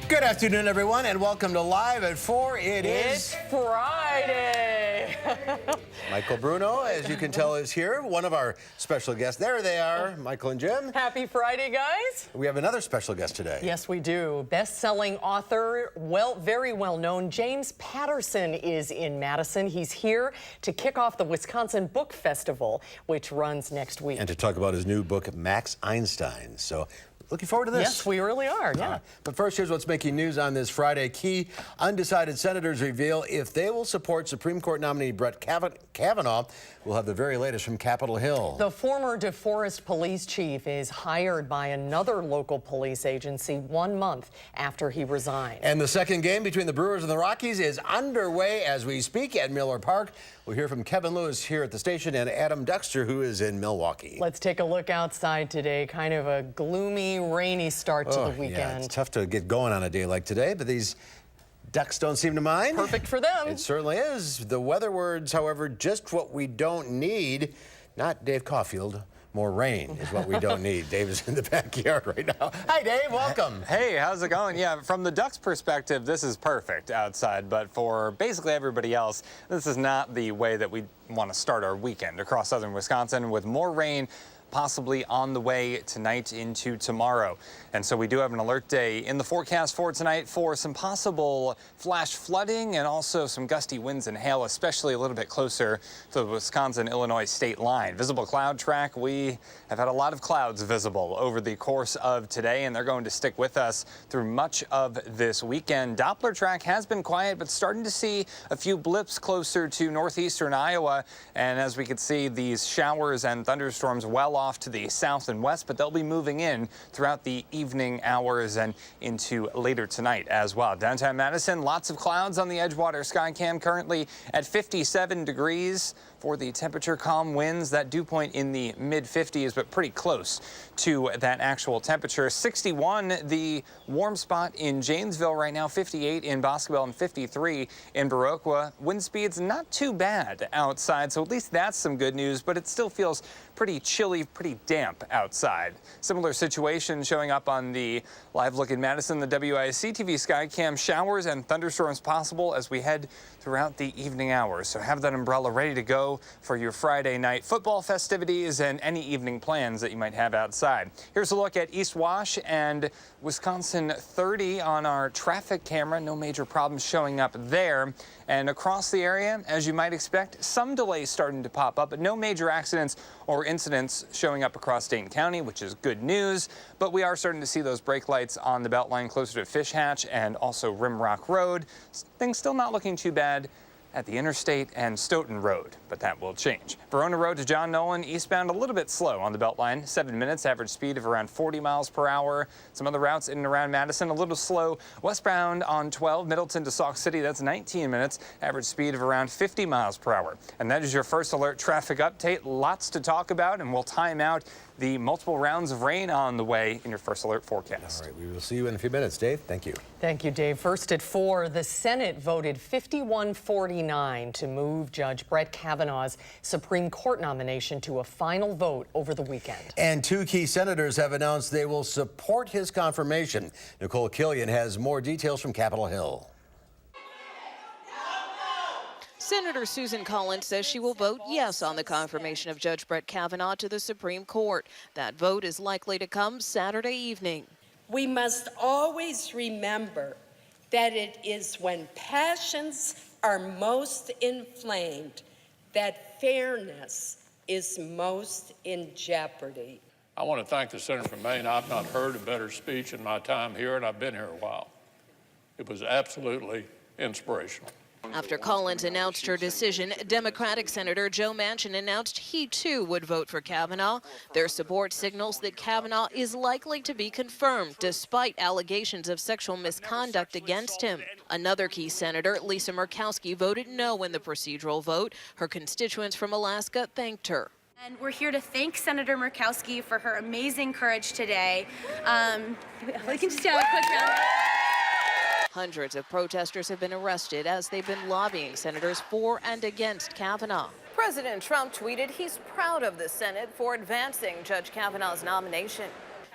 Good afternoon, everyone, and welcome to Live at 4. It's Friday. Michael Bruno, as you can tell, is here. One of our special guests. There they are, Michael and Jim. Happy Friday, guys. We have another special guest today. Yes, we do. Best-selling author, very well-known, James Patterson is in Madison. He's here to kick off the Wisconsin Book Festival, which runs next week. And to talk about his new book, Max Einstein. So, looking forward to this. Yes, we really are, yeah. But first, here's what's making news on this Friday. Key undecided senators reveal if they will support Supreme Court nominee Brett Kavanaugh. We'll have the very latest from Capitol Hill. The former DeForest police chief is hired by another local police agency 1 month after he resigned. And the second game between the Brewers and the Rockies is underway as we speak at Miller Park. We'll hear from Kevin Lewis here at the station and Adam Dexter, who is in Milwaukee. Let's take a look outside today. Kind of a gloomy, rainy start to the weekend. Yeah, it's tough to get going on a day like today, but these Ducks don't seem to mind. Perfect for them. It certainly is. The weather words, however, just what we don't need. Not Dave Caulfield. More rain is what we don't need. Dave is in the backyard right now. Hi, Dave. Welcome. Hey, how's it going? Yeah, from the Ducks' perspective, this is perfect outside, but for basically everybody else, this is not the way that we want to start our weekend across southern Wisconsin with more rain possibly on the way tonight into tomorrow. And so we do have an alert day in the forecast for tonight for some possible flash flooding and also some gusty winds and hail, especially a little bit closer to the Wisconsin-Illinois state line. Visible cloud track, we have had a lot of clouds visible over the course of today, and they're going to stick with us through much of this weekend. Doppler track has been quiet, but starting to see a few blips closer to northeastern Iowa. And as we can see, these showers and thunderstorms well off to the south and west, but they'll be moving in throughout the evening hours and into later tonight as well. Downtown Madison, lots of clouds on the Edgewater Skycam, currently at 57 degrees for the temperature. Calm winds, that dew point in the mid-50s, but pretty close to that actual temperature. 61, the warm spot in Janesville right now, 58 in Boscobel and 53 in Viroqua. Wind speeds not too bad outside, so at least that's some good news, but it still feels pretty chilly, pretty damp outside. Similar situation showing up on the live look in Madison, the WISC-TV Skycam. Showers and thunderstorms possible as we head throughout the evening hours. So have that umbrella ready to go for your Friday night football festivities and any evening plans that you might have outside. Here's a look at East Wash and Wisconsin 30 on our traffic camera. No major problems showing up there. And across the area, as you might expect, some delays starting to pop up, but no major accidents or incidents showing up across Dane County, which is good news. But we are starting to see those brake lights on the Beltline closer to Fish Hatch and also Rimrock Road. Things still not looking too bad at the interstate and Stoughton Road, but that will change. Verona Road to John Nolan, eastbound a little bit slow on the Beltline, 7 minutes, average speed of around 40 miles per hour. Some other routes in and around Madison, a little slow. Westbound on 12, Middleton to Sauk City, that's 19 minutes, average speed of around 50 miles per hour. And that is your first alert traffic update. Lots to talk about, and we'll time out the multiple rounds of rain on the way in your first alert forecast. All right, we will see you in a few minutes. Dave, thank you. Thank you, Dave. First at 4, the Senate voted 51-49 to move Judge Brett Kavanaugh's Supreme Court nomination to a final vote over the weekend. And 2 key senators have announced they will support his confirmation. Nicole Killian has more details from Capitol Hill. Senator Susan Collins says she will vote yes on the confirmation of Judge Brett Kavanaugh to the Supreme Court. That vote is likely to come Saturday evening. We must always remember that it is when passions are most inflamed that fairness is most in jeopardy. I want to thank the senator from Maine. I've not heard a better speech in my time here, and I've been here a while. It was absolutely inspirational. After Collins announced her decision, Democratic Senator Joe Manchin announced he too would vote for Kavanaugh. Their support signals that Kavanaugh is likely to be confirmed despite allegations of sexual misconduct against him. Another key senator, Lisa Murkowski, voted no in the procedural vote. Her constituents from Alaska thanked her. And we're here to thank Senator Murkowski for her amazing courage today. We can just have a quick round. Hundreds of protesters have been arrested as they've been lobbying senators for and against Kavanaugh. President Trump tweeted he's proud of the Senate for advancing Judge Kavanaugh's nomination.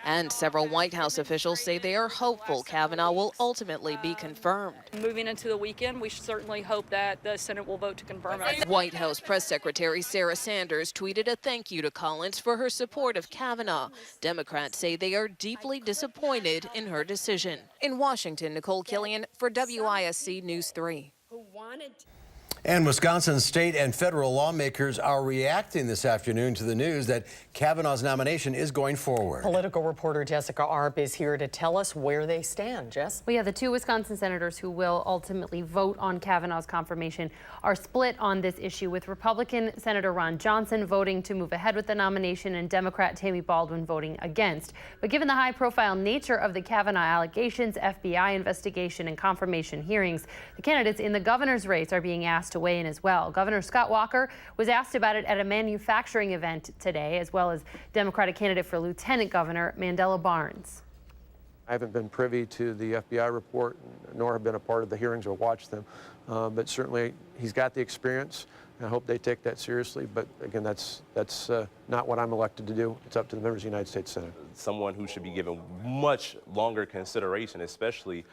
And several White House officials say they are hopeful Kavanaugh will ultimately be confirmed. Moving into the weekend, we certainly hope that the Senate will vote to confirm it. White House Press Secretary Sarah Sanders tweeted a thank you to Collins for her support of Kavanaugh. Democrats say they are deeply disappointed in her decision. In Washington, Nicole Killian for WISC News 3. And Wisconsin state and federal lawmakers are reacting this afternoon to the news that Kavanaugh's nomination is going forward. Political reporter Jessica Arp is here to tell us where they stand. Jess? Well, yeah, the two Wisconsin senators who will ultimately vote on Kavanaugh's confirmation are split on this issue, with Republican Senator Ron Johnson voting to move ahead with the nomination and Democrat Tammy Baldwin voting against. But given the high-profile nature of the Kavanaugh allegations, FBI investigation, and confirmation hearings, the candidates in the governor's race are being asked to weigh in as well. Governor Scott Walker was asked about it at a manufacturing event today, as well as Democratic candidate for Lieutenant Governor Mandela Barnes. I haven't been privy to the FBI report, nor have been a part of the hearings or watched them, but certainly he's got the experience. I hope they take that seriously, but again, that's not what I'm elected to do. It's up to the members of the United States Senate. Someone who should be given much longer consideration, especially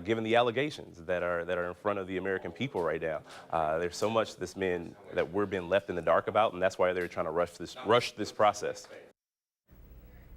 given the allegations that are in front of the American people right now. There's so much that we're being left in the dark about, and that's why they're trying to rush this process.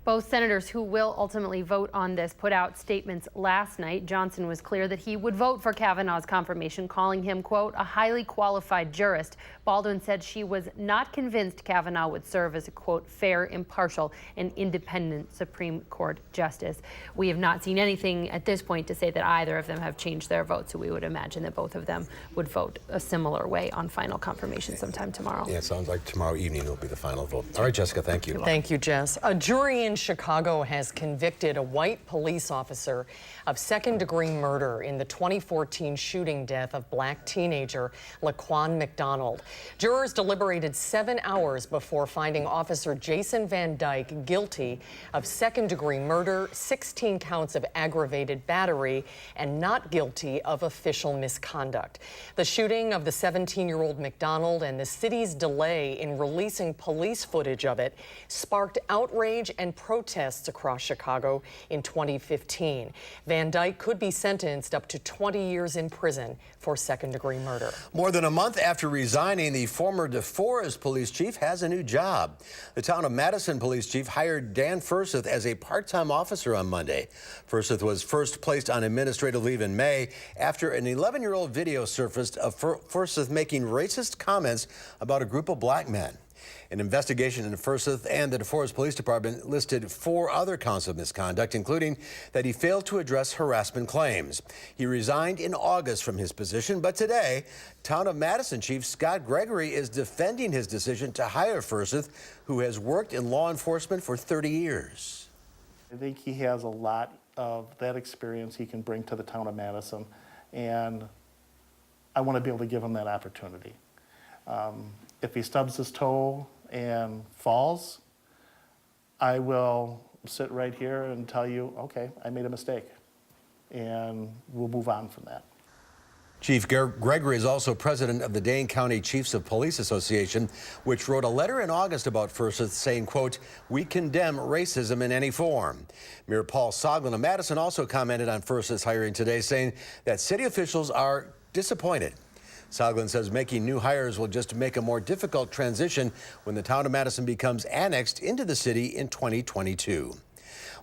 Both senators who will ultimately vote on this put out statements last night. Johnson was clear that he would vote for Kavanaugh's confirmation, calling him, quote, a highly qualified jurist. Baldwin said she was not convinced Kavanaugh would serve as a, quote, fair, impartial, and independent Supreme Court justice. We have not seen anything at this point to say that either of them have changed their vote, so we would imagine that both of them would vote a similar way on final confirmation sometime tomorrow. Yeah, it sounds like tomorrow evening will be the final vote. All right, Jessica, thank you. Thank you, Jess. A jury in Chicago has convicted a white police officer of second-degree murder in the 2014 shooting death of black teenager Laquan McDonald. Jurors deliberated 7 hours before finding Officer Jason Van Dyke guilty of second-degree murder, 16 counts of aggravated battery, and not guilty of official misconduct. The shooting of the 17-year-old McDonald and the city's delay in releasing police footage of it sparked outrage and protests across Chicago in 2015. Van Dyke could be sentenced up to 20 years in prison for second-degree murder. More than a month after resigning, the former DeForest police chief has a new job. The town of Madison police chief hired Dan Furseth as a part-time officer on Monday. Furseth was first placed on administrative leave in May after an 11-year-old video surfaced of Furseth making racist comments about a group of black men. An investigation into Furseth and the DeForest Police Department listed 4 other counts of misconduct, including that he failed to address harassment claims. He resigned in August from his position, but today, Town of Madison Chief Scott Gregory is defending his decision to hire Furseth, who has worked in law enforcement for 30 years. I think he has a lot of that experience he can bring to the town of Madison, and I want to be able to give him that opportunity. If he stubs his toe and falls, I will sit right here and tell you, okay, I made a mistake, and we'll move on from that. Chief Gregory is also president of the Dane County Chiefs of Police Association, which wrote a letter in August about Furseth saying, quote, we condemn racism in any form. Mayor Paul Soglin of Madison also commented on Furseth's hiring today, saying that city officials are disappointed. Soglin says making new hires will just make a more difficult transition when the town of Madison becomes annexed into the city in 2022.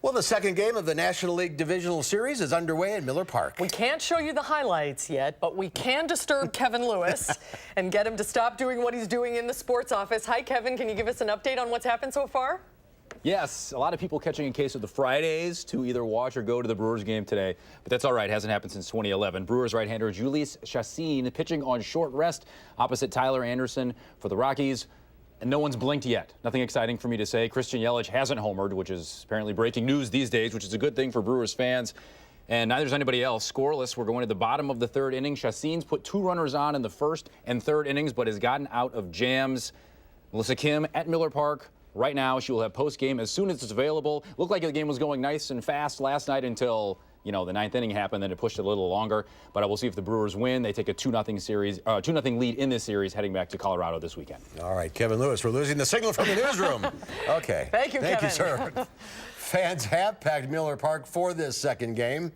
Well, the second game of the National League Divisional Series is underway at Miller Park. We can't show you the highlights yet, but we can disturb Kevin Lewis and get him to stop doing what he's doing in the sports office. Hi, Kevin. Can you give us an update on what's happened so far? Yes, a lot of people catching a case of the Fridays to either watch or go to the Brewers game today, but that's all right. It hasn't happened since 2011. Brewers right-hander Julius Chassin pitching on short rest opposite Tyler Anderson for the Rockies, and no one's blinked yet. Nothing exciting for me to say. Christian Yelich hasn't homered, which is apparently breaking news these days, which is a good thing for Brewers fans. And neither is anybody else. Scoreless, we're going to the bottom of the third inning. Chassin's put 2 runners on in the first and third innings, but has gotten out of jams. Melissa Kim at Miller Park. Right now, she will have post-game as soon as it's available. Looked like the game was going nice and fast last night until, the 9th inning happened, then it pushed it a little longer. But I will see if the Brewers win. They take a 2-0 lead in this series, heading back to Colorado this weekend. All right, Kevin Lewis, we're losing the signal from the newsroom. Okay. Thank you, Kevin. Thank you, sir. Fans have packed Miller Park for this second game.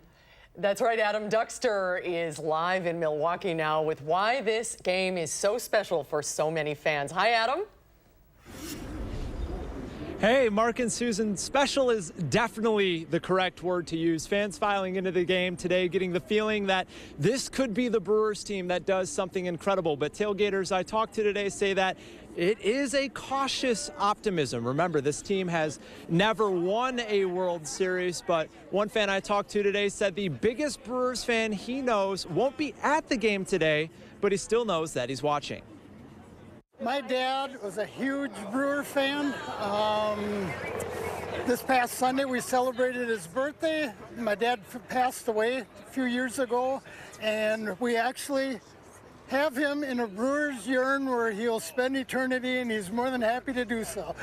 That's right, Adam Duxter is live in Milwaukee now with why this game is so special for so many fans. Hi, Adam. Hey, Mark and Susan, special is definitely the correct word to use. Fans filing into the game today getting the feeling that this could be the Brewers team that does something incredible. But tailgaters I talked to today say that it is a cautious optimism. Remember, this team has never won a World Series, but one fan I talked to today said the biggest Brewers fan he knows won't be at the game today, but he still knows that he's watching. My dad was a huge Brewer fan. This past Sunday we celebrated his birthday. My dad passed away a few years ago, and we actually have him in a Brewers urn where he'll spend eternity, and he's more than happy to do so.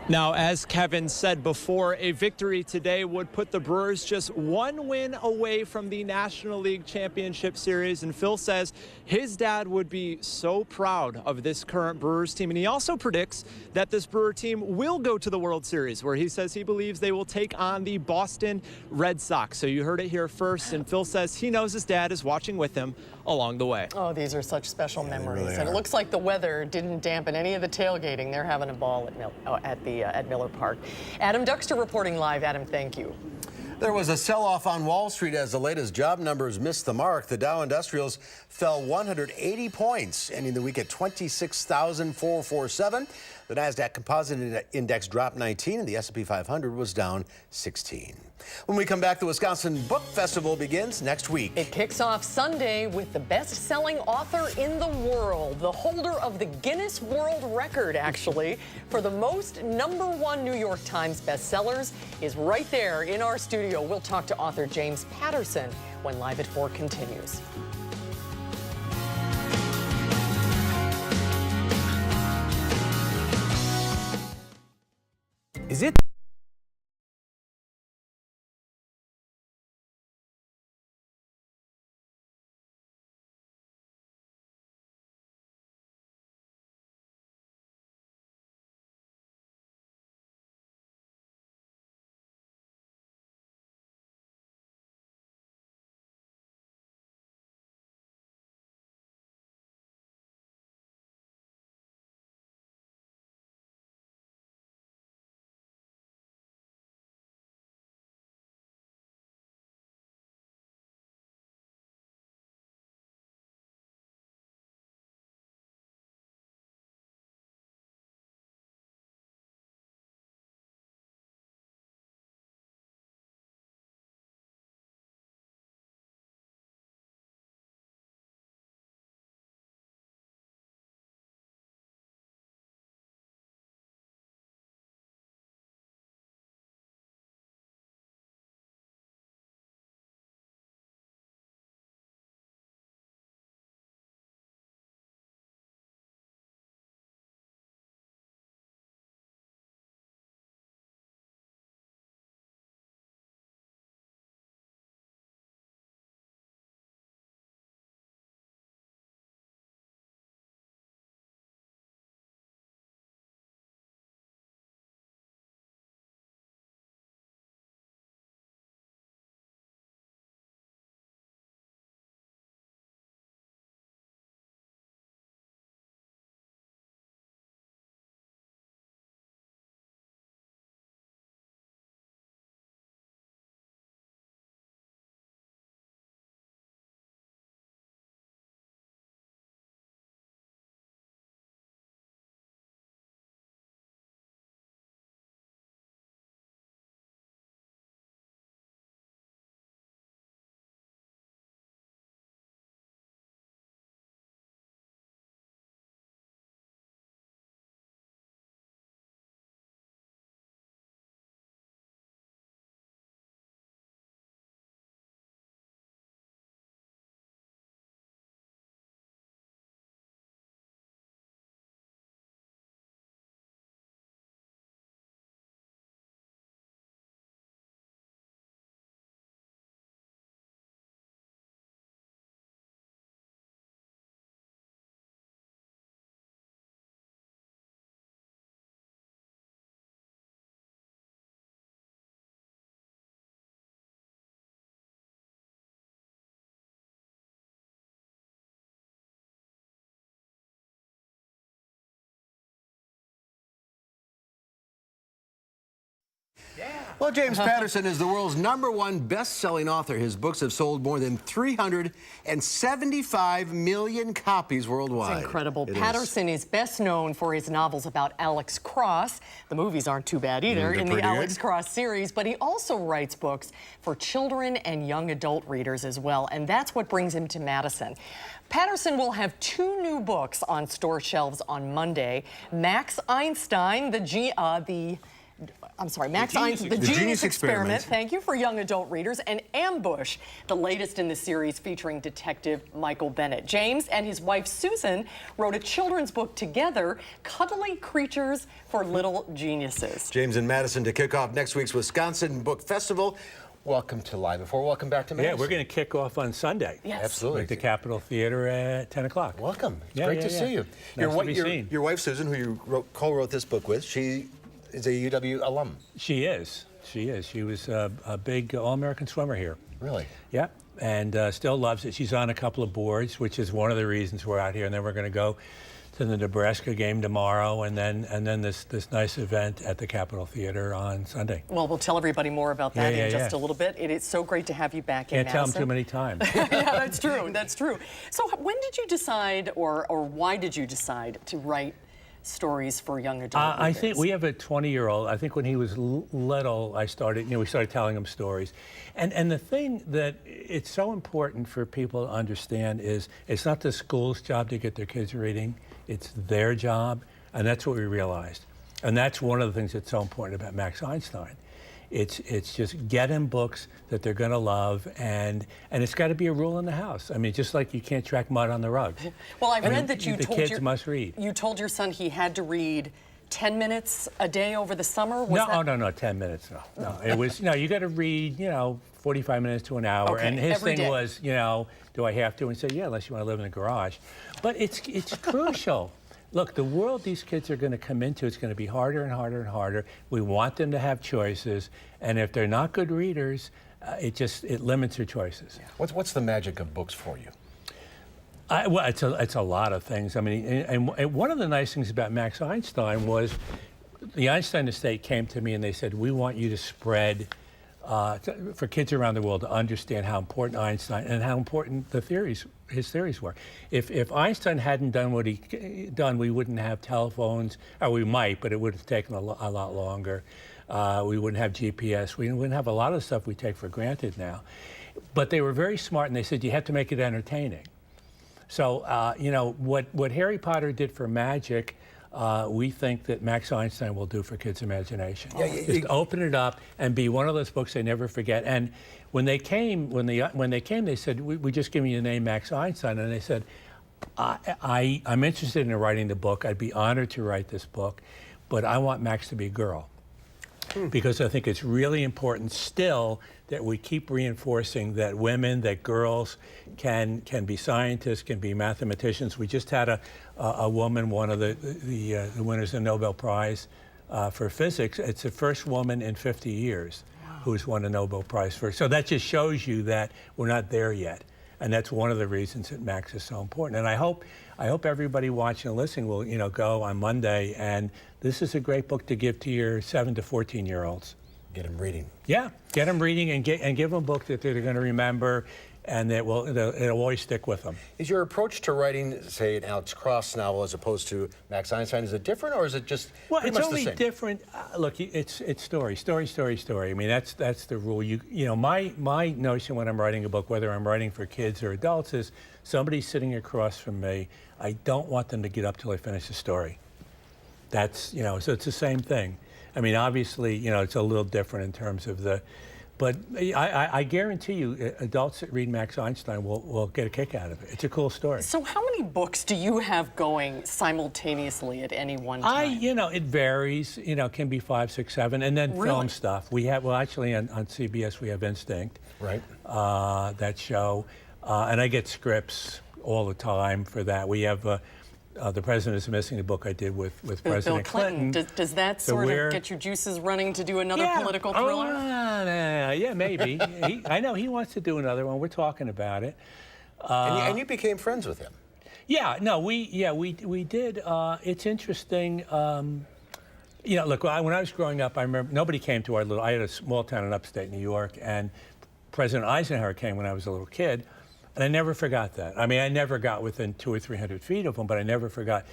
Now, as Kevin said before, a victory today would put the Brewers just one win away from the National League Championship Series. And Phil says his dad would be so proud of this current Brewers team. And he also predicts that this Brewer team will go to the World Series, where he says he believes they will take on the Boston Red Sox. So you heard it here first. And Phil says he knows his dad is watching with him along the way. Oh, these are such special memories. really And it are. looks like the weather didn't dampen any of the tailgating. They're having a ball at Miller Park. Adam Duxter reporting live. Adam, thank you. There was a sell-off on Wall Street as the latest job numbers missed the mark. The Dow Industrials fell 180 points, ending the week at 26,447. The NASDAQ Composite Index dropped 19, and the S&P 500 was down 16. When we come back, the Wisconsin Book Festival begins next week. It kicks off Sunday with the best-selling author in the world, the holder of the Guinness World Record, actually, for the most #1 New York Times bestsellers, is right there in our studio. We'll talk to author James Patterson when Live at 4 continues. Is it Well, James Patterson is the world's #1 best-selling author. His books have sold more than 375 million copies worldwide. It's incredible. Patterson is best known for his novels about Alex Cross. The movies aren't too bad either in the Alex Cross series, but he also writes books for children and young adult readers as well, and that's what brings him to Madison. Patterson will have 2 new books on store shelves on Monday. Max Einstein, the Genius Experiment. Thank you, for young adult readers, and Ambush, the latest in the series featuring Detective Michael Bennett. James and his wife Susan wrote a children's book together, Cuddly Creatures for Little Geniuses. James and Madison to kick off next week's Wisconsin Book Festival. Welcome to Live Before. Welcome back to Madison. Yeah, we're going to kick off on Sunday. Yes. Absolutely. At the Capitol Theater at 10 o'clock. Welcome. It's great to see you. Nice to be seen. Your wife Susan, who you co-wrote this book with, she is a UW alum. She is. She is. She was a big All-American swimmer here. Really? Yeah, and still loves it. She's on a couple of boards, which is one of the reasons we're out here. And then we're going to go to the Nebraska game tomorrow, and then this nice event at the Capitol Theater on Sunday. Well, we'll tell everybody more about that in just a little bit. It is so great to have you back in Madison. Can't tell them too many times. Yeah, that's true. That's true. So when did you decide, or why did you decide to write stories for young adults? I think we have a 20-year-old. I think when he was little, we started telling him stories. And the thing that it's so important for people to understand is it's not the school's job to get their kids reading. It's their job, and that's what we realized. And that's one of the things that's so important about Max Einstein. It's just get him books that they're going to love, and it's got to be a rule in the house. I mean, just like you can't track mud on the rug. Well, I read that the kids must read. You told your son he had to read 10 minutes a day over the summer? No, 10 minutes, no. It was, you got to read, 45 minutes to an hour. Okay, and his every thing day. was, do I have to? And he said, yeah, unless you want to live in the garage. But it's crucial. Look, the world these kids are going to come into, it's going to be harder and harder and harder. We want them to have choices. And if they're not good readers, it limits their choices. Yeah. What's the magic of books for you? Well, it's a lot of things. I mean, and one of the nice things about Max Einstein was the Einstein estate came to me and they said, we want you to spread for kids around the world to understand how important Einstein and how important his theories were. If Einstein hadn't done what he done, we wouldn't have telephones, or we might, but it would have taken a lot longer. We wouldn't have GPS. We wouldn't have a lot of stuff we take for granted now. But they were very smart, and they said you have to make it entertaining. So, what Harry Potter did for magic, we think that Max Einstein will do for kids' imagination. Just open it up and be one of those books they never forget. And when they came, they said, we just give you the name Max Einstein. And they said, I'm interested in writing the book. I'd be honored to write this book, but I want Max to be a girl. Because I think it's really important still that we keep reinforcing that women, that girls can be scientists, can be mathematicians. We just had a woman, one of the winners of the Nobel Prize for physics. It's the first woman in 50 years who's won a Nobel Prize for. So that just shows you that we're not there yet. And that's one of the reasons that Max is so important. And I hope everybody watching and listening will, go on Monday. And this is a great book to give to your 7 to 14-year-olds. Get them reading. Yeah, get them reading and give them a book that they're going to remember, and it'll always stick with them. Is your approach to writing, say, an Alex Cross novel as opposed to Max Einstein, is it different, or is it just pretty much the same? Well, it's only different. Look, it's story. I mean, that's the rule. My notion when I'm writing a book, whether I'm writing for kids or adults, is somebody's sitting across from me. I don't want them to get up till I finish the story. That's so it's the same thing. I mean, obviously, it's a little different in terms of but I guarantee you, adults that read Max Einstein will get a kick out of it. It's a cool story. So how many books do you have going simultaneously at any one time? It varies. It can be 5, 6, 7, and then film stuff. We have, actually on CBS we have Instinct. Right. That show, and I get scripts all the time for that. We have. The President is Missing, the book I did with President Bill Clinton. Does that sort of get your juices running to do another political thriller? Yeah, maybe. I know he wants to do another one. We're talking about it. And you became friends with him. Yeah, no, we did. It's interesting. You know, look, when I was growing up, I remember nobody came to our I had a small town in upstate New York, and President Eisenhower came when I was a little kid, and I never forgot that. I mean, I never got within 200 or 300 feet of him, but I never forgot.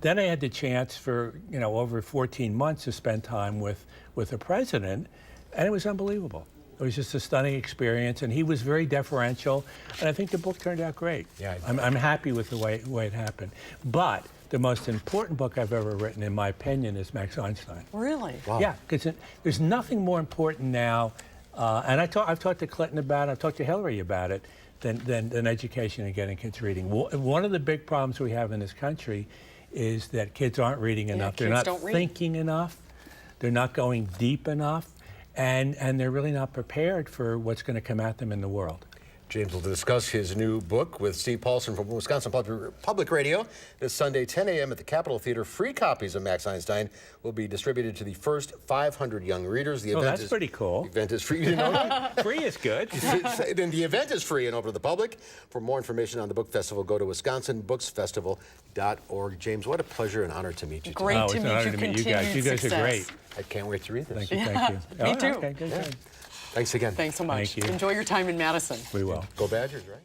Then I had the chance for, you know, over 14 months to spend time with the president, and it was unbelievable. It was just a stunning experience, and he was very deferential, and I think the book turned out great. Yeah, I'm happy with the way it happened. But the most important book I've ever written, in my opinion, is Max Einstein. Really? Wow. Yeah, because there's nothing more important now, and I've talked to Clinton about it, I've talked to Hillary about it, than education and getting kids reading. One of the big problems we have in this country is that kids aren't reading enough. They're not thinking enough. They're not going deep enough. And they're really not prepared for what's going to come at them in the world. James will discuss his new book with Steve Paulson from Wisconsin Public Radio this Sunday, 10 a.m. at the Capitol Theater. Free copies of Max Einstein will be distributed to the first 500 young readers. The event that's pretty cool. The event is free. You know, free is good. Then the event is free and open to the public. For more information on the book festival, go to wisconsinbooksfestival.org. James, what a pleasure and honor to meet you. Great to meet you. You guys. You guys are great. I can't wait to read this. Thank you. Thank you. Me too. Okay, good. Thanks again. Thanks so much. Thank you. Enjoy your time in Madison. We will. Go Badgers, right?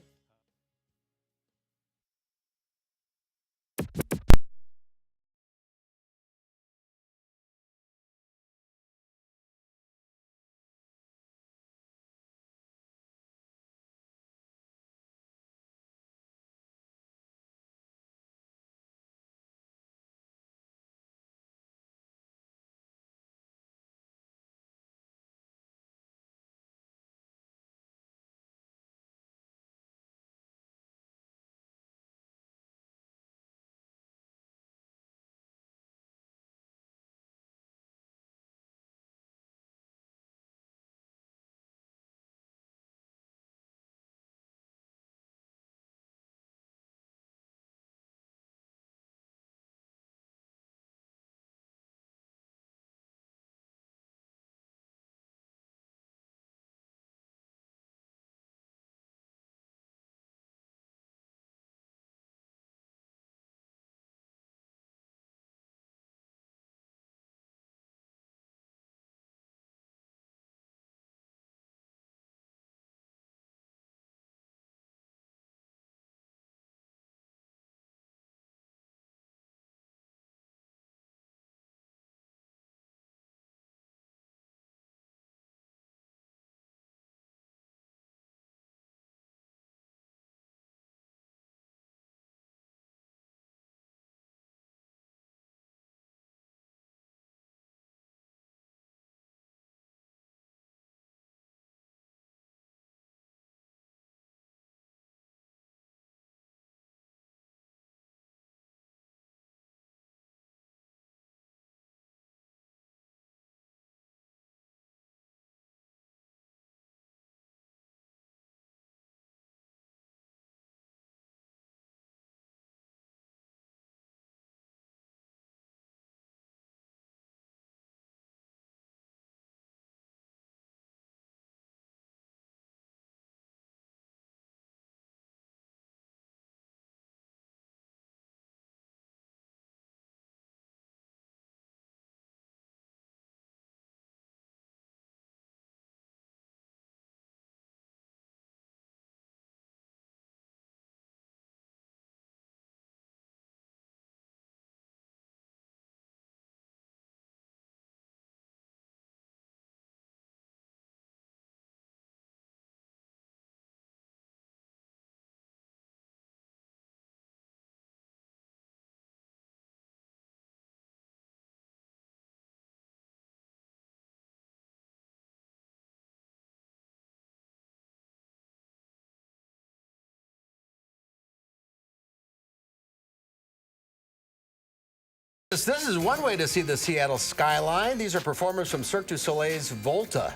This is one way to see the Seattle skyline. These are performers from Cirque du Soleil's Volta.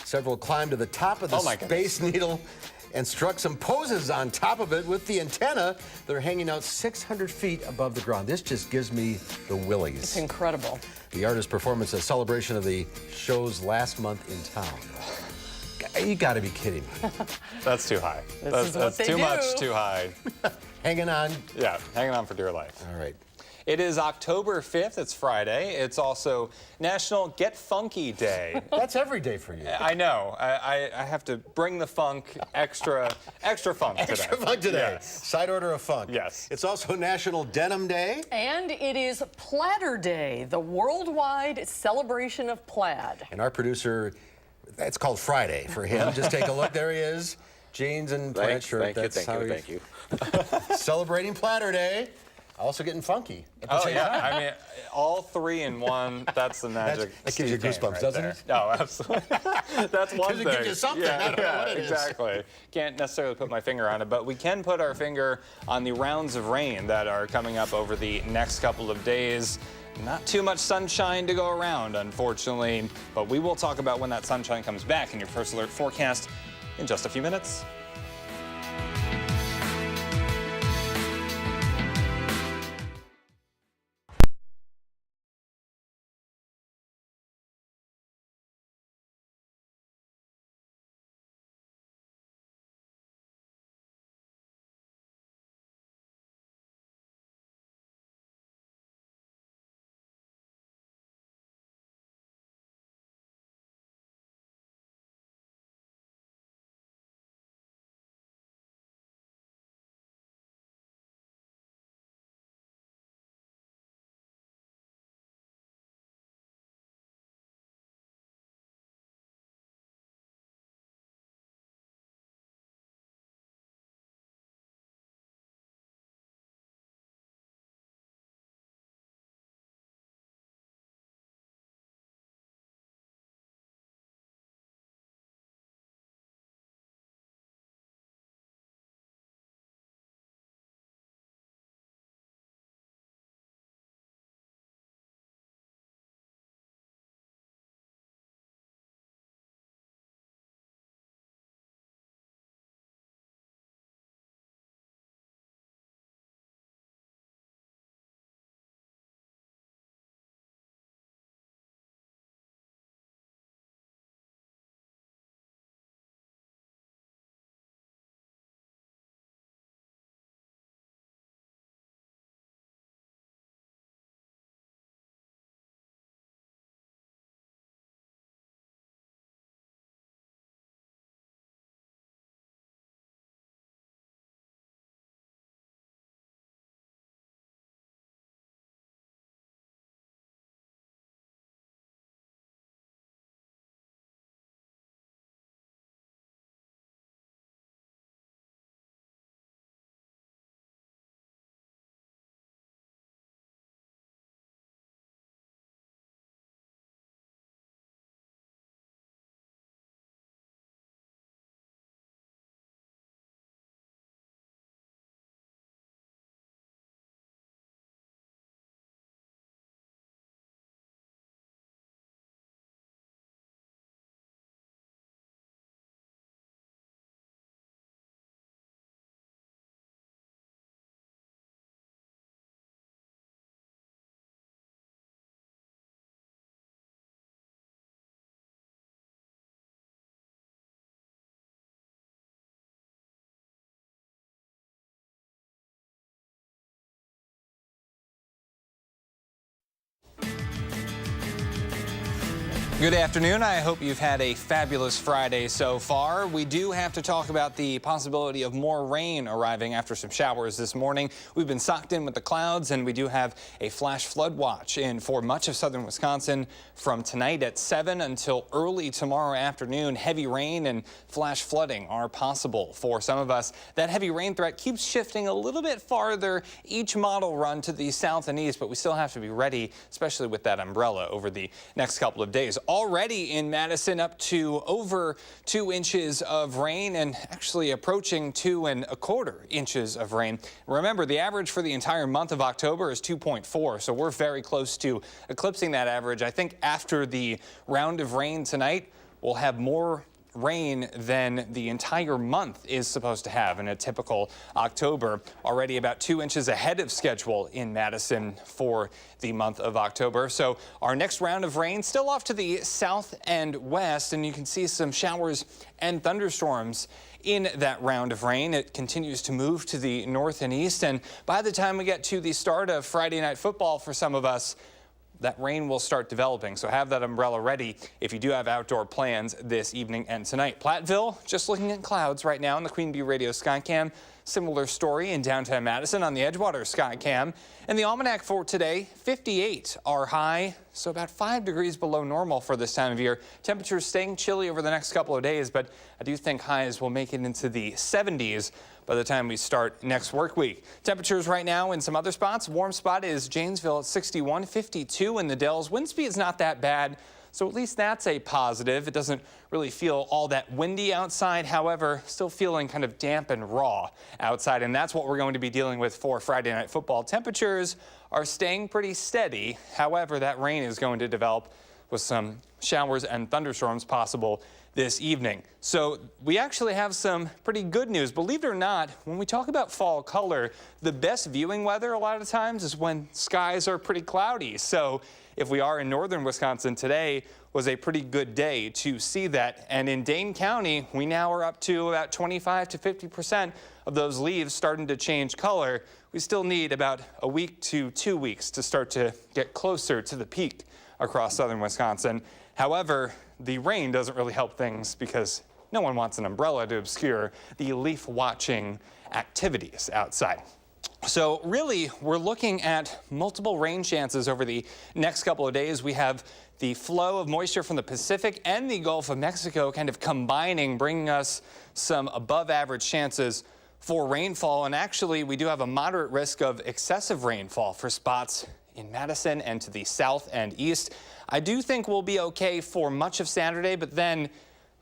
Several climbed to the top of the Space Needle and struck some poses on top of it with the antenna. They're hanging out 600 feet above the ground. This just gives me the willies. It's incredible. The artist performance, a celebration of the show's last month in town. You got to be kidding me. That's too high. That's too much too high. Hanging on. Yeah, hanging on for dear life. All right. It is October 5th. It's Friday. It's also National Get Funky Day. That's every day for you. I know. I have to bring the funk extra funk today. Extra funk today. Yes. Side order of funk. Yes. It's also National Denim Day. And it is Platter Day, the worldwide celebration of plaid. And our producer, it's called Friday for him. Just take a look. There he is. Jeans and plaid shirt. Thank you. Celebrating Platter Day. Also getting funky. Oh, yeah. I mean, all three in one, that's the magic. That gives you goosebumps, doesn't it? No, absolutely. That's one thing. It gives you something. Yeah, I don't know what it is. Exactly. Can't necessarily put my finger on it, but we can put our finger on the rounds of rain that are coming up over the next couple of days. Not too much sunshine to go around, unfortunately, but we will talk about when that sunshine comes back in your First Alert forecast in just a few minutes. Good afternoon. I hope you've had a fabulous Friday so far. We do have to talk about the possibility of more rain arriving after some showers this morning. We've been socked in with the clouds, and we do have a flash flood watch in for much of southern Wisconsin from tonight at 7 until early tomorrow afternoon. Heavy rain and flash flooding are possible for some of us. That heavy rain threat keeps shifting a little bit farther each model run to the south and east, but we still have to be ready, especially with that umbrella over the next couple of days. Already in Madison, up to over 2 inches of rain and actually approaching 2 1/4 inches of rain. Remember, the average for the entire month of October is 2.4, so we're very close to eclipsing that average. I think after the round of rain tonight, we'll have more rain than the entire month is supposed to have in a typical October. Already about 2 inches ahead of schedule in Madison for the month of October. So our next round of rain still off to the south and west, and you can see some showers and thunderstorms in that round of rain. It continues to move to the north and east, and by the time we get to the start of Friday night football for some of us, that rain will start developing, so have that umbrella ready if you do have outdoor plans this evening and tonight. Platteville, just looking at clouds right now on the Queen Bee Radio Skycam. Similar story in downtown Madison on the Edgewater Skycam. And the almanac for today, 58 our high, so about 5 degrees below normal for this time of year. Temperatures staying chilly over the next couple of days, but I do think highs will make it into the 70s by the time we start next work week. Temperatures right now in some other spots. Warm spot is Janesville at 61, 52 in the Dells. Wind speed is not that bad, so at least that's a positive. It doesn't really feel all that windy outside. However, still feeling kind of damp and raw outside, and that's what we're going to be dealing with for Friday night football. Temperatures are staying pretty steady. However, that rain is going to develop with some showers and thunderstorms possible this evening. So we actually have some pretty good news. Believe it or not, when we talk about fall color, the best viewing weather a lot of times is when skies are pretty cloudy. So if we are in northern Wisconsin today, was a pretty good day to see that. And in Dane County, we now are up to about 25 to 50% of those leaves starting to change color. We still need about a week to 2 weeks to start to get closer to the peak across southern Wisconsin. However, the rain doesn't really help things because no one wants an umbrella to obscure the leaf watching activities outside. So really, we're looking at multiple rain chances over the next couple of days. We have the flow of moisture from the Pacific and the Gulf of Mexico kind of combining, bringing us some above average chances for rainfall. And actually, we do have a moderate risk of excessive rainfall for spots in Madison and to the south and east. I do think we'll be okay for much of Saturday, but then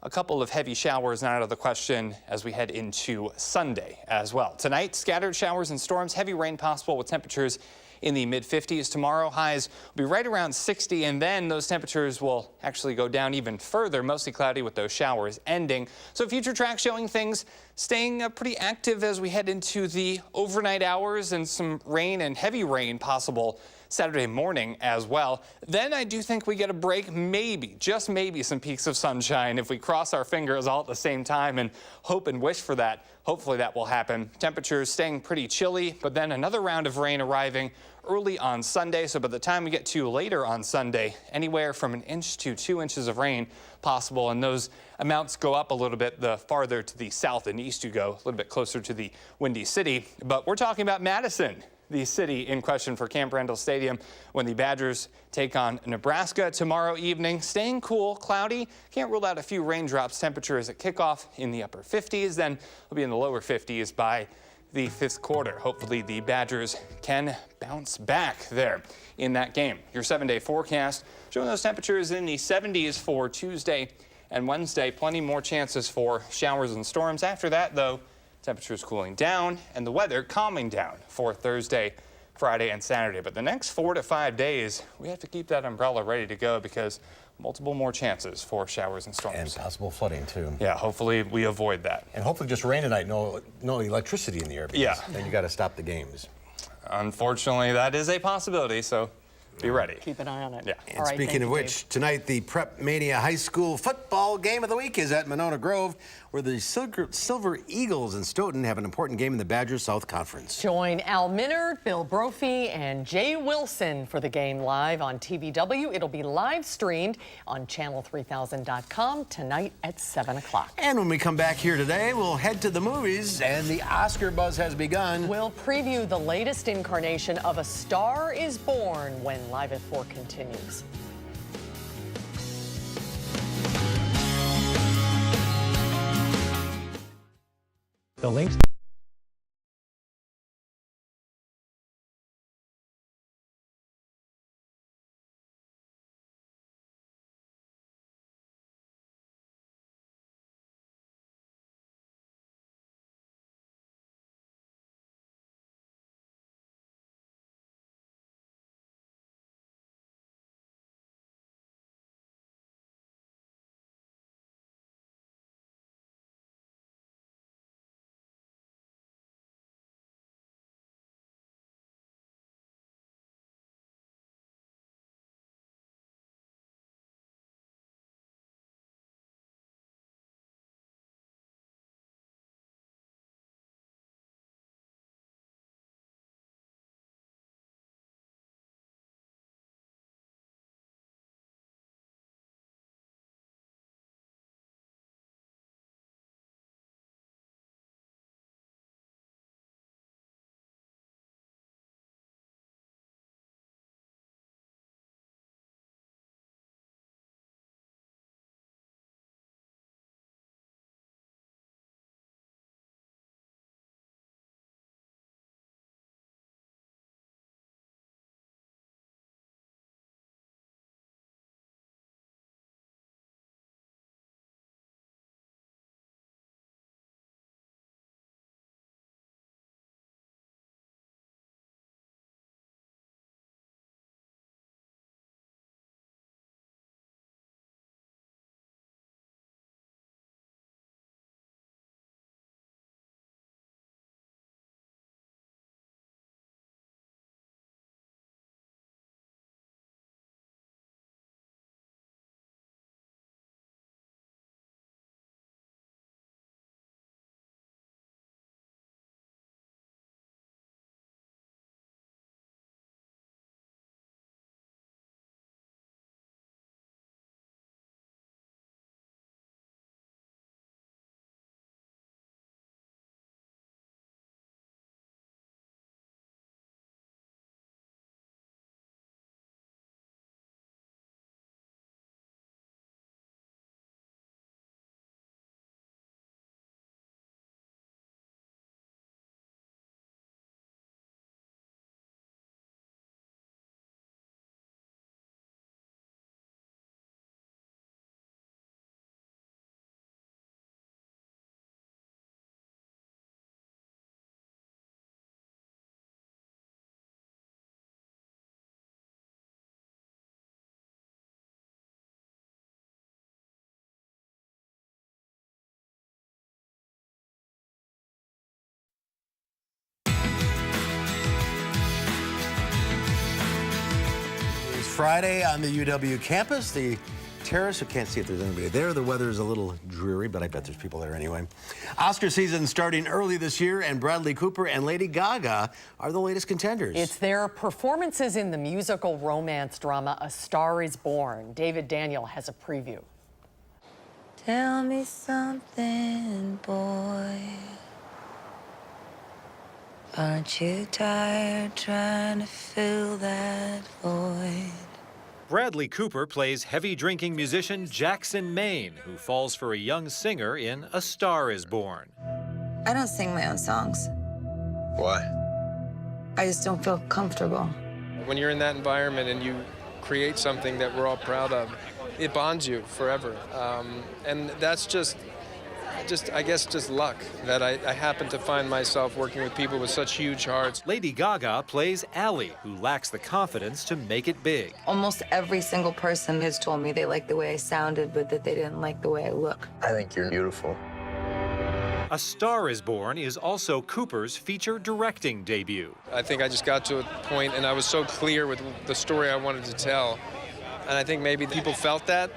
a couple of heavy showers not out of the question as we head into Sunday as well. Tonight, scattered showers and storms, heavy rain possible with temperatures in the mid-50s. Tomorrow, highs will be right around 60, and then those temperatures will actually go down even further, mostly cloudy with those showers ending. So future track showing things staying pretty active as we head into the overnight hours, and some rain and heavy rain possible Saturday morning as well. Then I do think we get a break, maybe, just maybe, some peaks of sunshine if we cross our fingers all at the same time and hope and wish for that. Hopefully that will happen. Temperatures staying pretty chilly, but then another round of rain arriving early on Sunday. So by the time we get to later on Sunday, anywhere from 1 inch to 2 inches of rain possible, and those amounts go up a little bit the farther to the south and east you go, a little bit closer to the Windy City. But we're talking about Madison, the city in question for Camp Randall Stadium, when the Badgers take on Nebraska tomorrow evening. Staying cool, cloudy. Can't rule out a few raindrops. Temperatures at kickoff in the upper 50s. Then we'll be in the lower 50s by the 5th quarter. Hopefully the Badgers can bounce back there in that game. Your 7-day forecast showing those temperatures in the 70s for Tuesday and Wednesday. Plenty more chances for showers and storms. After that, though, temperatures cooling down and the weather calming down for Thursday, Friday, and Saturday. But the next 4 to 5 days, we have to keep that umbrella ready to go because multiple more chances for showers and storms. And possible flooding, too. Yeah, hopefully we avoid that. And hopefully just rain tonight, no electricity in the air. Yeah. Then you got to stop the games. Unfortunately, that is a possibility, so be ready. Keep an eye on it. Yeah. And All right, speaking thank of you, which, Dave. tonight the Prep Mania High School football game of the week is at Monona Grove, where the Silver Eagles in Stoughton have an important game in the Badgers South Conference. Join Al Minard, Bill Brophy, and Jay Wilson for the game live on TVW. It'll be live streamed on channel3000.com tonight at 7 o'clock. And when we come back here today, we'll head to the movies, and the Oscar buzz has begun. We'll preview the latest incarnation of A Star is Born when Live at 4 continues. The links Friday on the UW campus. The terrace, you can't see if there's anybody there. The weather is a little dreary, but I bet there's people there anyway. Oscar season starting early this year, and Bradley Cooper and Lady Gaga are the latest contenders. It's their performances in the musical romance drama A Star is Born. David Daniel has a preview. Tell me something, boy. Aren't you tired trying to fill that void? Bradley Cooper plays heavy-drinking musician Jackson Maine, who falls for a young singer in A Star is Born. I don't sing my own songs. Why? I just don't feel comfortable. When you're in that environment and you create something that we're all proud of, it bonds you forever. And that's just I guess, just luck that I happen to find myself working with people with such huge hearts. Lady Gaga plays Allie, who lacks the confidence to make it big. Almost every single person has told me they liked the way I sounded, but that they didn't like the way I look. I think you're beautiful. A Star is Born is also Cooper's feature directing debut. I think I just got to a point and I was so clear with the story I wanted to tell. And I think maybe people felt that,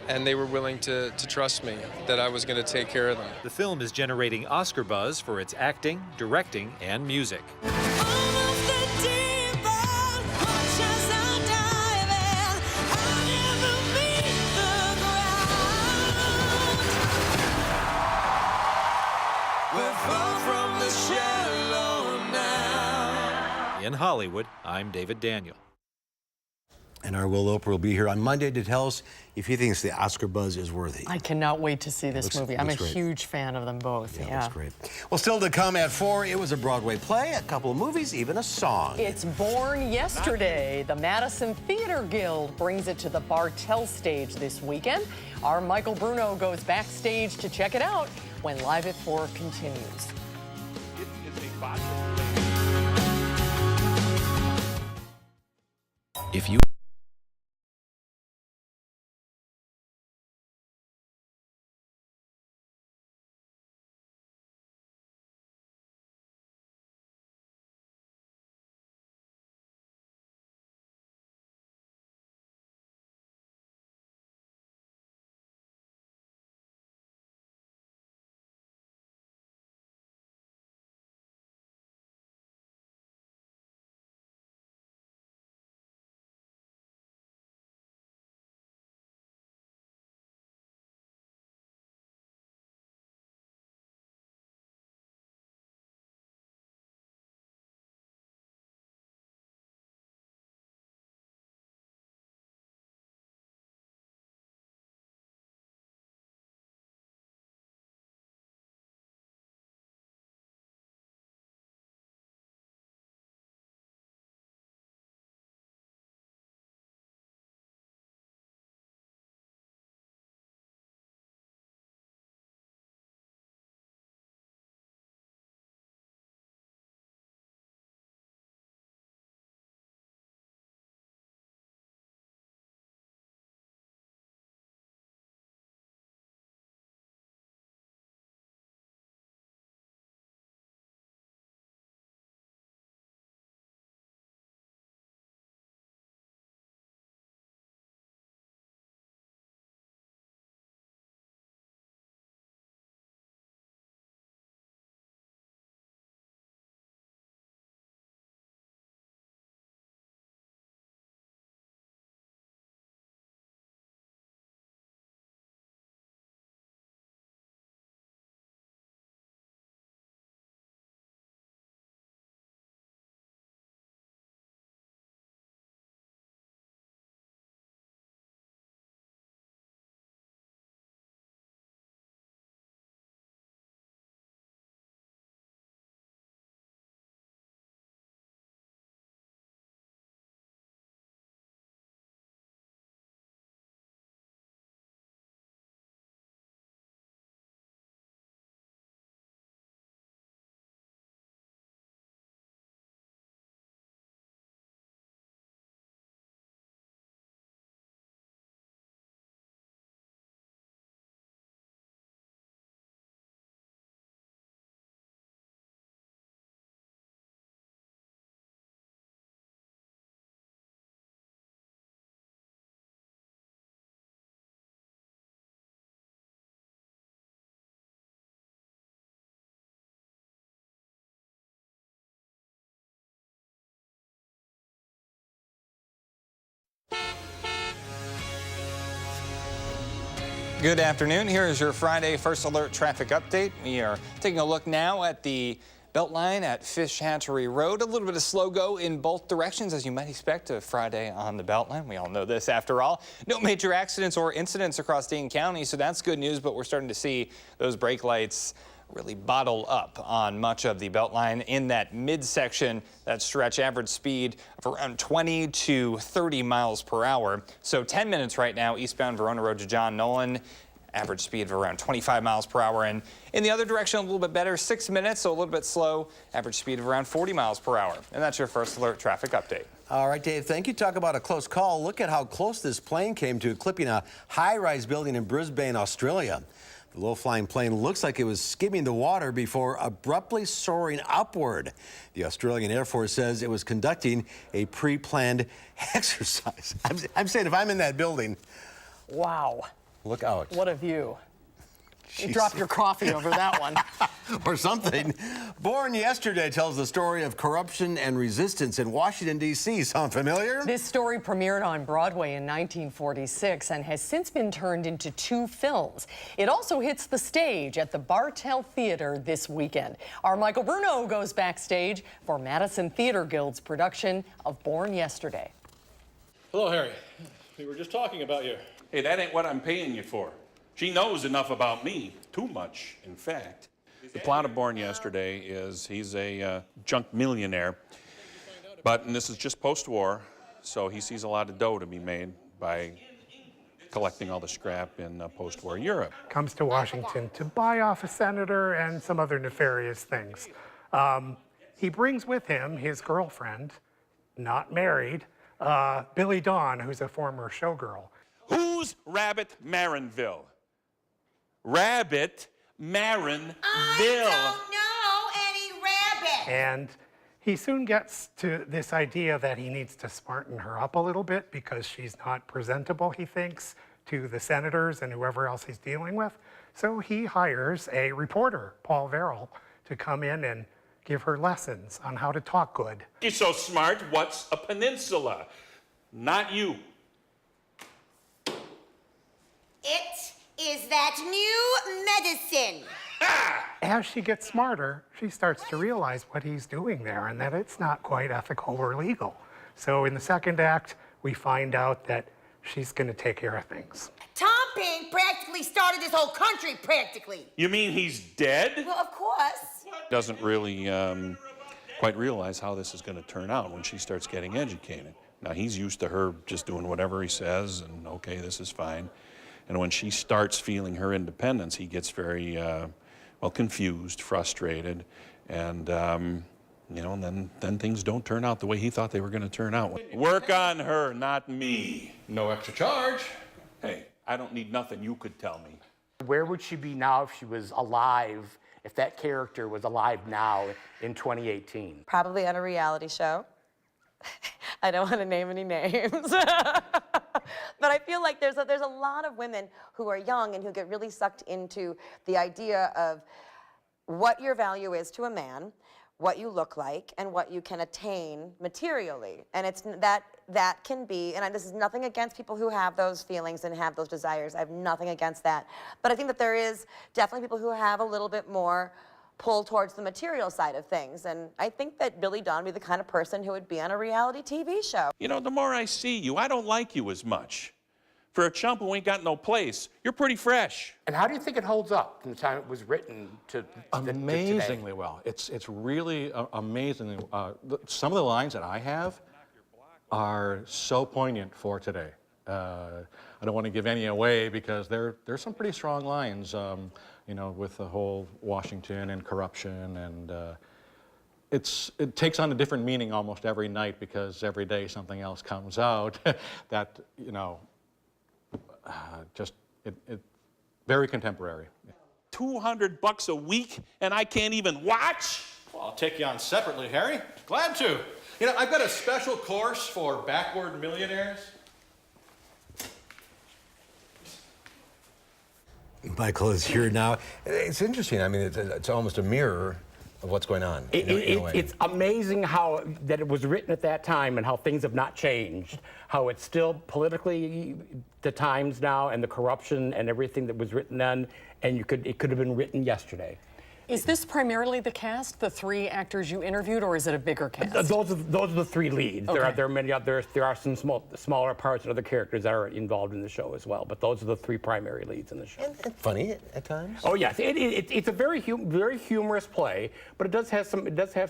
and they were willing to trust me that I was going to take care of them. The film is generating Oscar buzz for its acting, directing, and music. In Hollywood, I'm David Daniel. And our Will Loper will be here on Monday to tell us if he thinks the Oscar buzz is worthy. I cannot wait to see this movie. I'm a huge fan of them both. Yeah, that's great. Well, still to come at 4, it was a Broadway play, a couple of movies, even a song. It's born yesterday. The Madison Theater Guild brings it to the Bartell stage this weekend. Our Michael Bruno goes backstage to check it out when Live at 4 continues. If you Good afternoon. Here is your Friday First Alert traffic update. We are taking a look now at the Beltline at Fish Hatchery Road. A little bit of slow go in both directions, as you might expect a Friday on the Beltline. We all know this after all. No major accidents or incidents across Dane County, so that's good news, but we're starting to see those brake lights really bottle up on much of the Beltline in that midsection, that stretch. Average speed of around 20 to 30 miles per hour. So 10 minutes right now, eastbound Verona Road to John Nolan. Average speed of around 25 miles per hour. And in the other direction, a little bit better, 6 minutes, so a little bit slow. Average speed of around 40 miles per hour. And that's your First Alert traffic update. All right, Dave, thank you. Talk about a close call. Look at how close this plane came to clipping a high-rise building in Brisbane, Australia. The low-flying plane looks like it was skimming the water before abruptly soaring upward. The Australian Air Force says it was conducting a pre-planned exercise. I'm saying if I'm in that building, Wow. look out. What a view. You dropped your coffee over that one. Or something. Born Yesterday tells the story of corruption and resistance in Washington, D.C. Sound familiar? This story premiered on Broadway in 1946 and has since been turned into 2 films. It also hits the stage at the Bartell Theater this weekend. Our Michael Bruno goes backstage for Madison Theater Guild's production of Born Yesterday. Hello, Harry. We were just talking about you. Hey, that ain't what I'm paying you for. She knows enough about me, too much, in fact. The plot of Born Yesterday is he's a junk millionaire, and this is just post-war, so he sees a lot of dough to be made by collecting all the scrap in post-war Europe. Comes to Washington to buy off a senator and some other nefarious things. He brings with him his girlfriend, not married, Billy Dawn, who's a former showgirl. Who's Rabbit Marinville? Rabbit Marinville. I don't know any rabbit. And he soon gets to this idea that he needs to smarten her up a little bit because she's not presentable, he thinks, to the senators and whoever else he's dealing with. So he hires a reporter, Paul Verrill, to come in and give her lessons on how to talk good. You're so smart, what's a peninsula? Not you. It is that new medicine. As she gets smarter, she starts to realize what he's doing there and that it's not quite ethical or legal. So in the second act, we find out that she's going to take care of things. Tom Paine practically started this whole country, practically. You mean he's dead? Well, of course. Doesn't really quite realize how this is going to turn out when she starts getting educated. Now, he's used to her just doing whatever he says, and okay, this is fine. And when she starts feeling her independence, he gets very, confused, frustrated, and, and then things don't turn out the way he thought they were going to turn out. Work on her, not me. No extra charge. Hey, I don't need nothing you could tell me. Where would she be now if she was alive, if that character was alive now in 2018? Probably on a reality show. I don't want to name any names. But I feel like there's a lot of women who are young and who get really sucked into the idea of what your value is to a man, what you look like, and what you can attain materially. And it's that can be, and this is nothing against people who have those feelings and have those desires. I have nothing against that. But I think that there is definitely people who have a little bit more pull towards the material side of things. And I think that Billy Dawn would be the kind of person who would be on a reality TV show. You know, the more I see you, I don't like you as much. For a chump who ain't got no place, you're pretty fresh. And how do you think it holds up from the time it was written to Amazingly well. It's really amazing. Some of the lines that I have are so poignant for today. I don't want to give any away because there's some pretty strong lines, with the whole Washington and corruption, and it takes on a different meaning almost every night because every day something else comes out that, very contemporary. $200 a week and I can't even watch? Well, I'll take you on separately, Harry. Glad to. I've got a special course for backward millionaires. Michael is here now. It's interesting. I mean, it's almost a mirror of what's going on. in a way. It's amazing how that it was written at that time and how things have not changed. How it's still politically the times now, and the corruption and everything that was written then, and it could have been written yesterday. Is this primarily the cast, the 3 actors you interviewed, or is it a bigger cast? Those are the 3 leads. Okay. There are many others. There are some smaller parts and other characters that are involved in the show as well. But those are the 3 primary leads in the show. And funny at times. Oh yes, it's a very humorous play, but it does have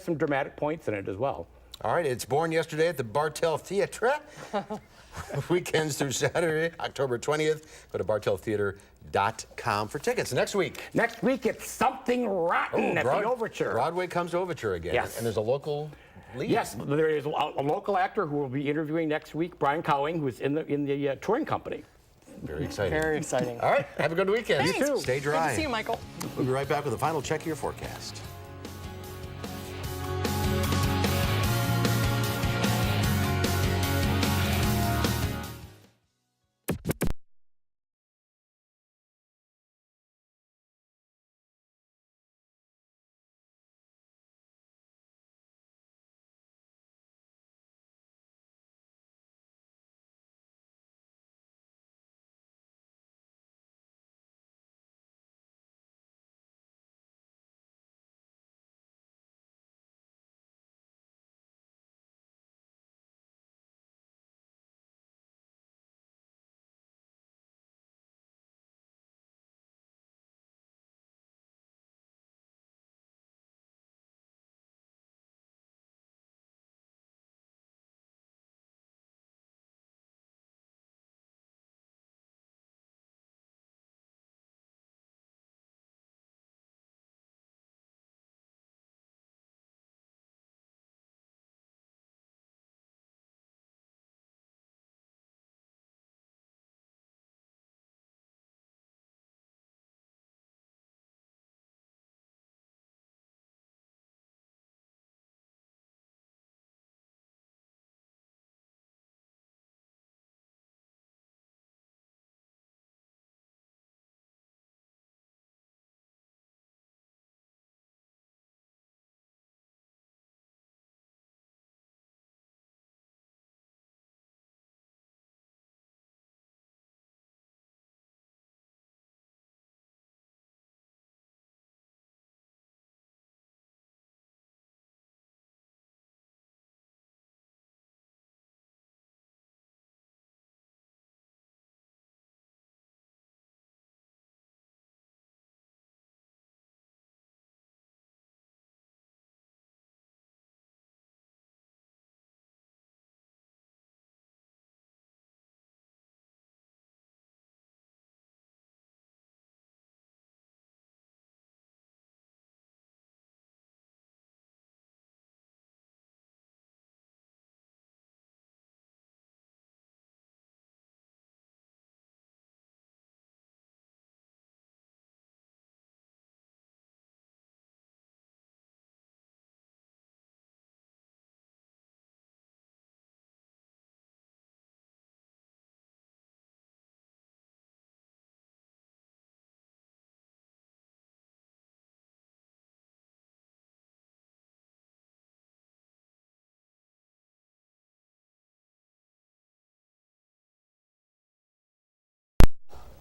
some dramatic points in it as well. All right, it's born yesterday at the Bartell Theatre. Weekends through Saturday, October 20th. Go to bartelltheater.com for tickets. Next week. Next week, it's Something Rotten at the Overture. Broadway comes to Overture again. Yes. And there's a local lead. Yes, there is a local actor who will be interviewing next week, Brian Cowing, who is in the touring company. Very exciting. Very exciting. All right, have a good weekend. Thanks. You too. Stay dry. Good to see you, Michael. We'll be right back with a final check of your forecast.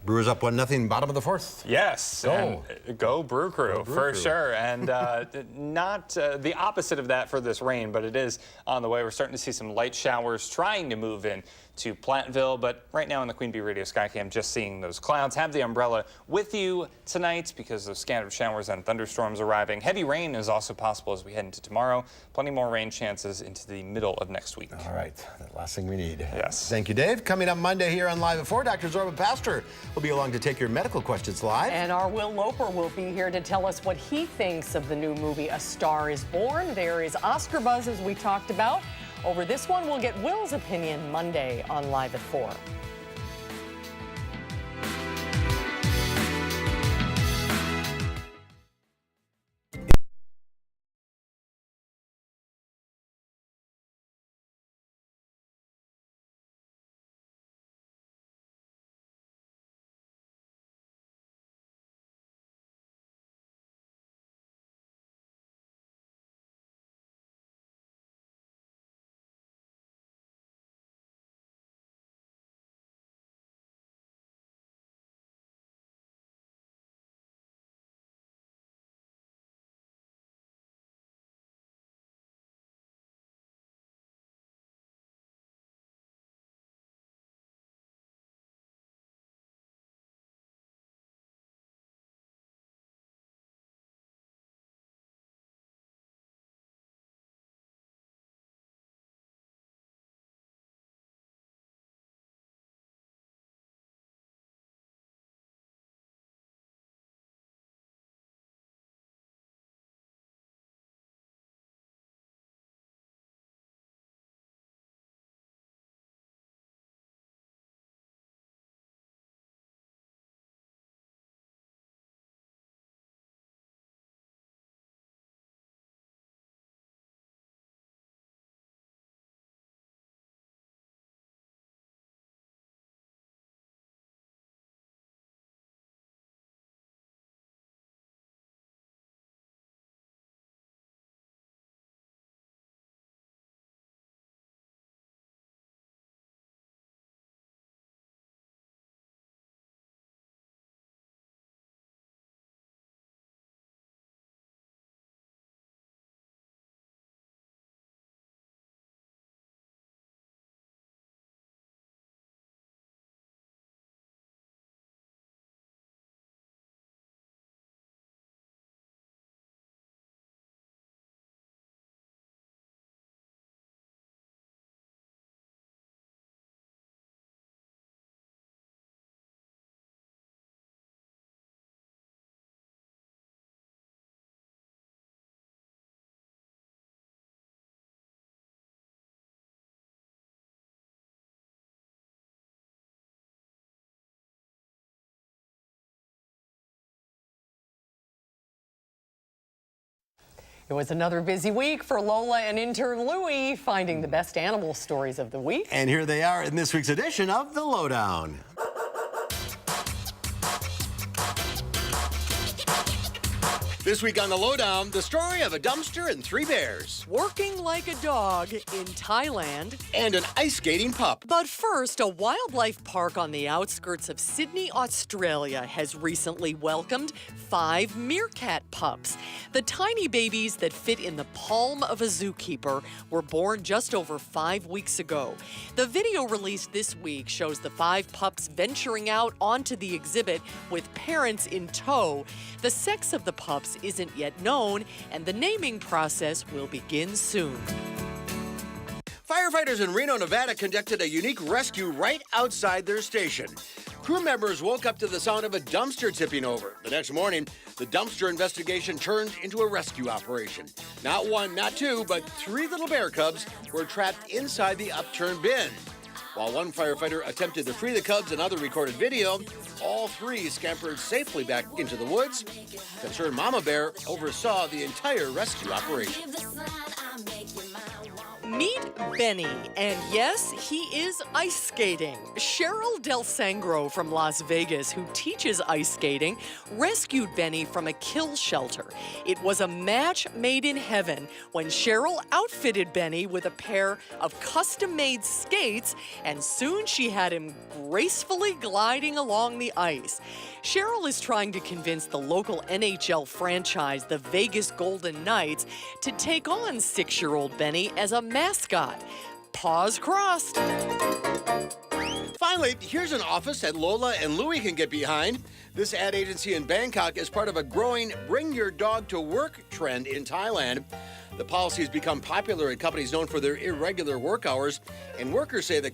Brewers up 1-0, bottom of the 4th. Yes, Go. and go Brew Crew, for sure. And not the opposite of that for this rain, but it is on the way. We're starting to see some light showers trying to move in to Platteville, but right now in the Queen Bee Radio Skycam, just seeing those clouds. Have the umbrella with you tonight because of scattered showers and thunderstorms arriving. Heavy rain is also possible as we head into tomorrow. Plenty more rain chances into the middle of next week. All right, the last thing we need. Yes. Thank you, Dave. Coming up Monday here on Live at 4, Dr. Zorba Pastor will be along to take your medical questions live. And our Will Loper will be here to tell us what he thinks of the new movie A Star is Born. There is Oscar buzz, as we talked about. Over this one, we'll get Will's opinion Monday on Live at 4. It was another busy week for Lola and intern Louie finding the best animal stories of the week. And here they are in this week's edition of The Lowdown. This week on The Lowdown, the story of a dumpster and 3 bears. Working like a dog in Thailand. And an ice skating pup. But first, a wildlife park on the outskirts of Sydney, Australia has recently welcomed 5 meerkat pups. The tiny babies that fit in the palm of a zookeeper were born just over 5 weeks ago. The video released this week shows the 5 pups venturing out onto the exhibit with parents in tow. The sex of the pups isn't yet known, and the naming process will begin soon. Firefighters in Reno, Nevada conducted a unique rescue right outside their station. Crew members woke up to the sound of a dumpster tipping over. The next morning, the dumpster investigation turned into a rescue operation. Not 1, not 2, but 3 little bear cubs were trapped inside the upturned bin. While one firefighter attempted to free the cubs in other recorded video, all 3 scampered safely back into the woods. Concerned mama bear oversaw the entire rescue operation. Meet Benny, and yes, he is ice skating. Cheryl Del Sangro from Las Vegas, who teaches ice skating, rescued Benny from a kill shelter. It was a match made in heaven when Cheryl outfitted Benny with a pair of custom-made skates, and soon she had him gracefully gliding along the ice. Cheryl is trying to convince the local NHL franchise, the Vegas Golden Knights, to take on 6-year-old Benny as a mascot. Paws crossed. Finally, here's an office that Lola and Louie can get behind. This ad agency in Bangkok is part of a growing bring your dog to work trend in Thailand. The policy has become popular at companies known for their irregular work hours, and workers say the